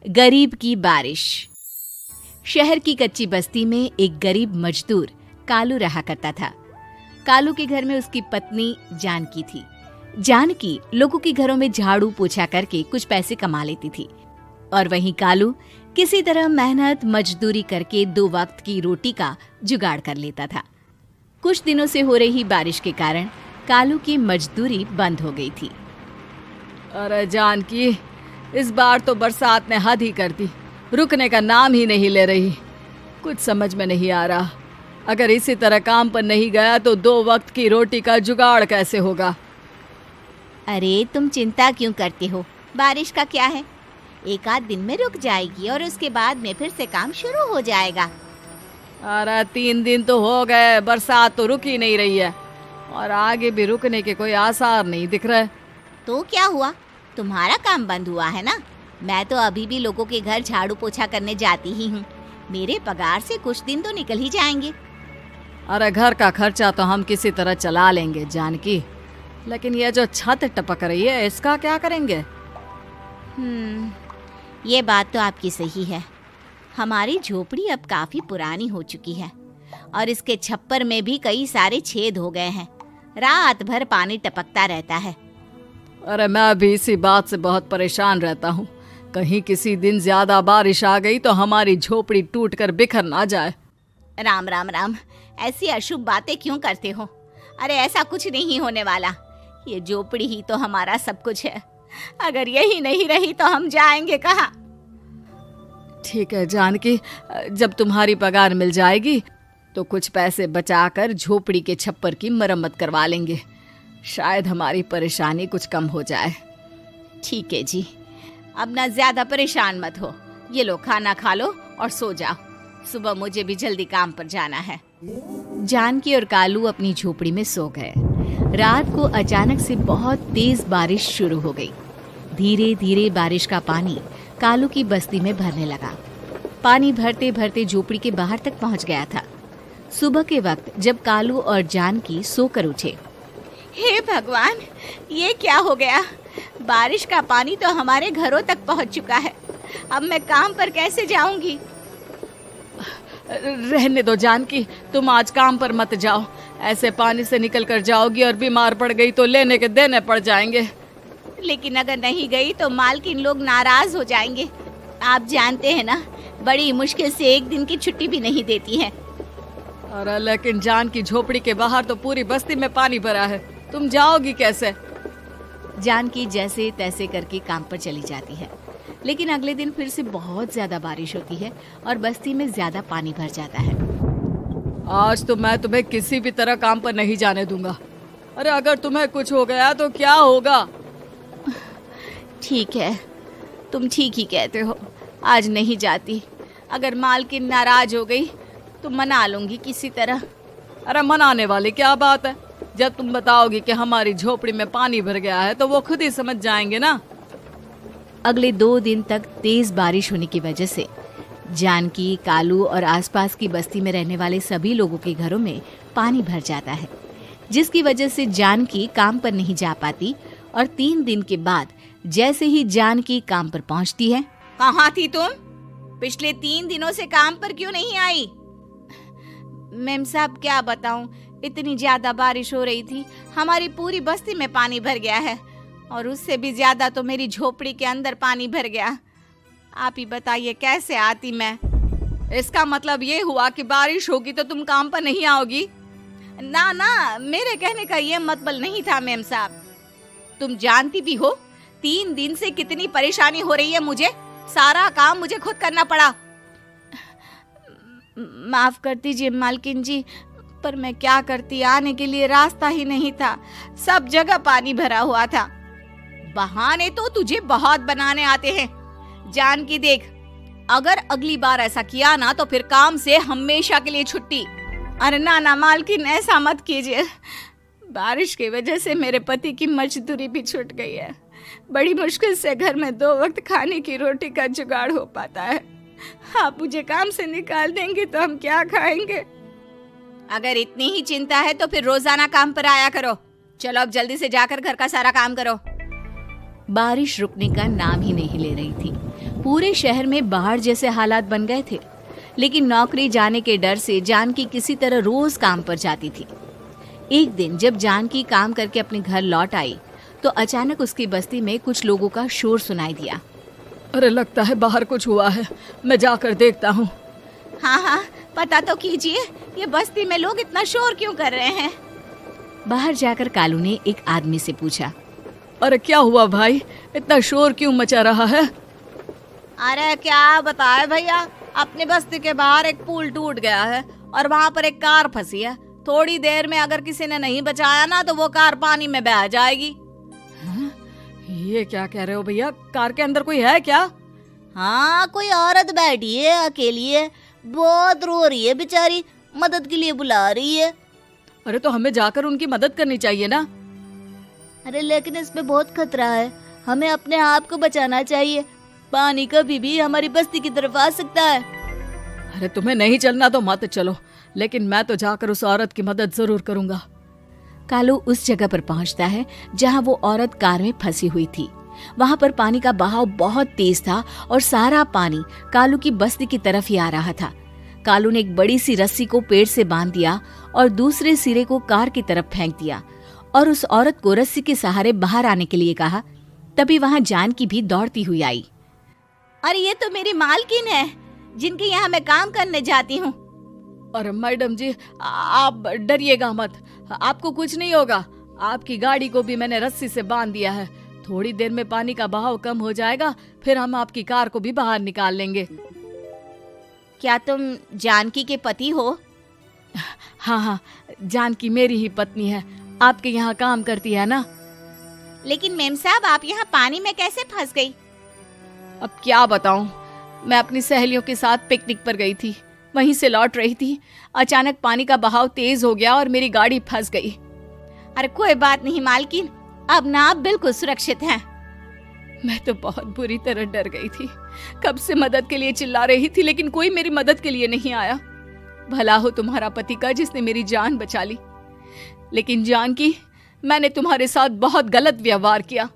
गरीब की बारिश। शहर की कच्ची बस्ती में एक गरीब मजदूर कालू रहा करता था। कालू के घर में उसकी पत्नी जानकी थी। जानकी लोगों के घरों में झाड़ू पोछा करके कुछ पैसे कमा लेती थी और वहीं कालू किसी तरह मेहनत मजदूरी करके 2 वक्त की रोटी का जुगाड़ कर लेता था। कुछ दिनों से हो रही बारिश के कारण कालू की मजदूरी बंद हो गई थी। अरे जानकी, इस बार तो बरसात ने हद ही कर दी, रुकने का नाम ही नहीं ले रही। कुछ समझ में नहीं आ रहा, अगर इसी तरह काम पर नहीं गया तो 2 वक्त की रोटी का जुगाड़ कैसे होगा। अरे तुम चिंता क्यों करते हो, बारिश का क्या है, 1 आध दिन में रुक जाएगी और उसके बाद में फिर से काम शुरू हो जाएगा। अरे 3 दिन तो हो गए, बरसात तो रुक ही नहीं रही है और आगे भी रुकने के कोई आसार नहीं दिख रहे। तो क्या हुआ, तुम्हारा काम बंद हुआ है ना? मैं तो अभी भी लोगों के घर झाड़ू पोछा करने जाती ही हूँ। मेरे पगार से कुछ दिन तो निकल ही जाएंगे। अरे घर का खर्चा तो हम किसी तरह चला लेंगे जानकी, लेकिन ये जो छत टपक रही है इसका क्या करेंगे? ये बात तो आपकी सही है। हमारी झोपड़ी अब काफी पुरानी हो चुकी है और इसके छप्पर में भी कई सारे छेद हो गए हैं। रात भर पानी टपकता रहता है। अरे मैं भी इसी बात से बहुत परेशान रहता हूँ। कहीं किसी दिन ज्यादा बारिश आ गई तो हमारी झोपड़ी टूटकर बिखर ना जाए। राम राम राम, ऐसी अशुभ बातें क्यों करते हो? अरे ऐसा कुछ नहीं होने वाला। ये झोपड़ी ही तो हमारा सब कुछ है। अगर यही नहीं रही तो हम जाएंगे कहाँ? ठीक है जानकी, जब तुम्हारी पगार मिल जाएगी तो कुछ पैसे बचाकर झोपड़ी के छप्पर की मरम्मत करवा लेंगे। शायद हमारी परेशानी कुछ कम हो जाए। ठीक है जी, अब ना ज्यादा परेशान मत हो। ये लो, खाना खा लो और सो जाओ, सुबह मुझे भी जल्दी काम पर जाना है। जानकी और कालू अपनी झोपड़ी में सो गए। रात को अचानक से बहुत तेज बारिश शुरू हो गई। धीरे धीरे बारिश का पानी कालू की बस्ती में भरने लगा। पानी भरते भरते झोपड़ी के बाहर तक पहुंच गया था। सुबह के वक्त जब कालू और जानकी सोकर उठे, हे भगवान, ये क्या हो गया? बारिश का पानी तो हमारे घरों तक पहुंच चुका है। अब मैं काम पर कैसे जाऊंगी? रहने दो जानकी, तुम आज काम पर मत जाओ। ऐसे पानी से निकल कर जाओगी और बीमार पड़ गई तो लेने के देने पड़ जाएंगे। लेकिन अगर नहीं गई तो मालकिन लोग नाराज हो जाएंगे। आप जानते हैं ना, बड़ी मुश्किल से 1 दिन की छुट्टी भी नहीं देती है। अरे लेकिन जानकी, झोपड़ी के बाहर तो पूरी बस्ती में पानी भरा है, तुम जाओगी कैसे? जानकी जैसे तैसे करके काम पर चली जाती है, लेकिन अगले दिन फिर से बहुत ज्यादा बारिश होती है और बस्ती में ज्यादा पानी भर जाता है। आज तो मैं तुम्हें किसी भी तरह काम पर नहीं जाने दूंगा। अरे अगर तुम्हें कुछ हो गया तो क्या होगा? ठीक है, तुम ठीक ही कहते हो, आज नहीं जाती। अगर मालकिन नाराज हो गई तो मना लूंगी किसी तरह। अरे मनाने वाली क्या बात है? जब तुम बताओगी कि हमारी झोपड़ी में पानी भर गया है तो वो खुद ही समझ जाएंगे ना। अगले 2 दिन तक तेज बारिश होने की वजह से जानकी, कालू और आसपास की बस्ती में रहने वाले सभी लोगों के घरों में पानी भर जाता है, जिसकी वजह से जानकी काम पर नहीं जा पाती। और 3 दिन के बाद जैसे ही जानकी काम पर पहुंचती है, कहाँ थी तुम? पिछले 3 दिनों से काम पर क्यों नहीं आई? मैम साहब, क्या बताऊं, इतनी ज्यादा बारिश हो रही थी, हमारी पूरी बस्ती में पानी भर गया है और उससे भी ज्यादा तो मेरी झोपड़ी के अंदर पानी भर गया। आप ही बताइए कैसे आती मैं? इसका मतलब ये हुआ कि बारिश होगी तो तुम काम पर नहीं आओगी? ना ना, मेरे कहने का ये मतलब नहीं था मैम साहब। तुम जानती भी हो 3 दिन से कितनी परेशानी हो रही है मुझे। सारा काम मुझे खुद करना पड़ा। माफ कर दीजिए मालकिन जी, पर मैं क्या करती, आने के लिए रास्ता ही नहीं था, सब जगह पानी भरा हुआ था। बहाने तो तुझे बहुत बनाने आते हैं। जानकी देख, अगर अगली बार ऐसा किया ना तो फिर काम से हमेशा के लिए छुट्टी। अरे ना ना मालकिन, ऐसा मत कीजिए। बारिश की वजह से मेरे पति की मजदूरी भी छूट गई है। बड़ी मुश्किल से घर में 2 वक्त खाने की रोटी का जुगाड़ हो पाता है। आप मुझे काम से निकाल देंगे तो हम क्या खाएंगे? अगर इतनी ही चिंता है तो फिर रोजाना काम पर आया करो। चलो अब जल्दी से जाकर घर का सारा काम करो। बारिश रुकने का नाम ही नहीं ले रही थी। पूरे शहर में बाढ़ जैसे हालात बन गए थे, लेकिन नौकरी जाने के डर से जानकी किसी तरह रोज काम पर जाती थी। एक दिन जब जानकी काम करके अपने घर लौट आई तो अचानक उसकी बस्ती में कुछ लोगों का शोर सुनाई दिया। अरे लगता है बाहर कुछ हुआ है, मैं जाकर देखता हूँ। हाँ हाँ, पता तो कीजिए, ये बस्ती में लोग इतना शोर क्यों कर रहे हैं। बाहर जाकर कालू ने एक आदमी से पूछा, अरे क्या हुआ भाई, इतना शोर क्यों मचा रहा है? अरे क्या बताए भैया, अपने बस्ती के बाहर एक पुल टूट गया है और वहाँ पर एक कार फंसी है। थोड़ी देर में अगर किसी ने नहीं बचाया ना तो वो कार पानी में बह जाएगी। हाँ? ये क्या कह रहे हो भैया, कार के अंदर कोई है क्या? हाँ, कोई औरत बैठी है, अकेली है, बहुत रो रही है बेचारी, मदद के लिए बुला रही है। अरे तो हमें जाकर उनकी मदद करनी चाहिए ना। अरे लेकिन इसमें बहुत खतरा है, हमें अपने आप को बचाना चाहिए। पानी कभी भी हमारी बस्ती की तरफ आ सकता है। अरे तुम्हें नहीं चलना तो मत चलो, लेकिन मैं तो जाकर उस औरत की मदद जरूर करूंगा। कालू उस जगह पर पहुंचता है जहां वो औरत कार में फंसी हुई थी। वहां पर पानी का बहाव बहुत तेज था और सारा पानी कालू की बस्ती की तरफ ही आ रहा था। कालू ने एक बड़ी सी रस्सी को पेड़ से बांध दिया और दूसरे सिरे को कार की तरफ फेंक दिया और उस औरत को रस्सी के सहारे बाहर आने के लिए कहा। तभी वहां जानकी भी दौड़ती हुई आई। अरे ये तो मेरी मालकिन है, जिनके यहाँ मैं काम करने जाती हूँ। अरे मैडम जी, आप डरिएगा मत, आपको कुछ नहीं होगा। आपकी गाड़ी को भी मैंने रस्सी से बांध दिया है। थोड़ी देर में पानी का बहाव कम हो जाएगा, फिर हम आपकी कार को भी बाहर निकाल लेंगे। क्या तुम जानकी के पति हो? हाँ हाँ, जानकी मेरी ही पत्नी है, आपके यहाँ काम करती है ना। लेकिन मेम साहब, आप यहाँ पानी में कैसे फंस गई? अब क्या बताऊं, मैं अपनी सहेलियों के साथ पिकनिक पर गई थी, वहीं से लौट रही थी। अचानक पानी का बहाव तेज हो गया और मेरी गाड़ी फंस गई। अरे कोई बात नहीं मालकिन, अब ना आप बिल्कुल सुरक्षित हैं। मैं तो बहुत बुरी तरह डर गई थी, कब से मदद के लिए चिल्ला रही थी, लेकिन कोई मेरी मदद के लिए नहीं आया। भला हो तुम्हारा पति का जिसने मेरी जान बचा ली। लेकिन जानकी, मैंने तुम्हारे साथ बहुत गलत व्यवहार किया।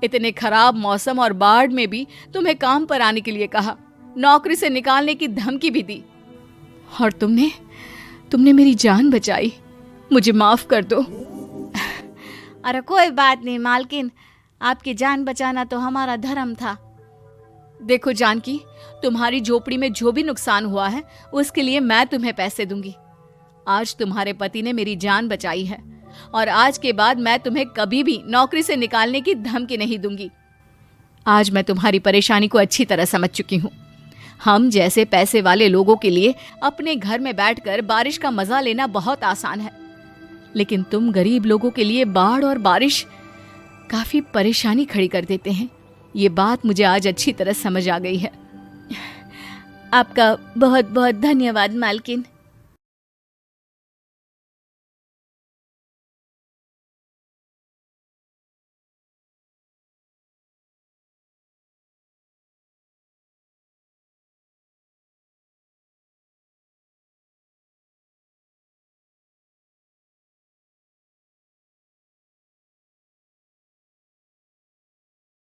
इतने खराब मौसम और बाढ़ में भी तुम्हें काम पर आने के लिए कहा, नौकरी से निकालने की धमकी भी दी, और तुमने मेरी जान बचाई। मुझे माफ कर दो। अरे कोई बात नहीं मालकिन, आपकी जान बचाना तो हमारा धर्म था। देखो जानकी, तुम्हारी झोपड़ी में जो भी नुकसान हुआ है उसके लिए मैं तुम्हें पैसे दूंगी। आज तुम्हारे पति ने मेरी जान बचाई है और आज के बाद मैं तुम्हें कभी भी नौकरी से निकालने की धमकी नहीं दूंगी। आज मैं तुम्हारी परेशानी को अच्छी तरह समझ चुकी हूँ। हम जैसे पैसे वाले लोगों के लिए अपने घर में बैठकर बारिश का मजा लेना बहुत आसान है, लेकिन तुम गरीब लोगों के लिए बाढ़ और बारिश काफी परेशानी खड़ी कर देते हैं। ये बात मुझे आज अच्छी तरह समझ आ गई है। आपका बहुत बहुत धन्यवाद मालकिन।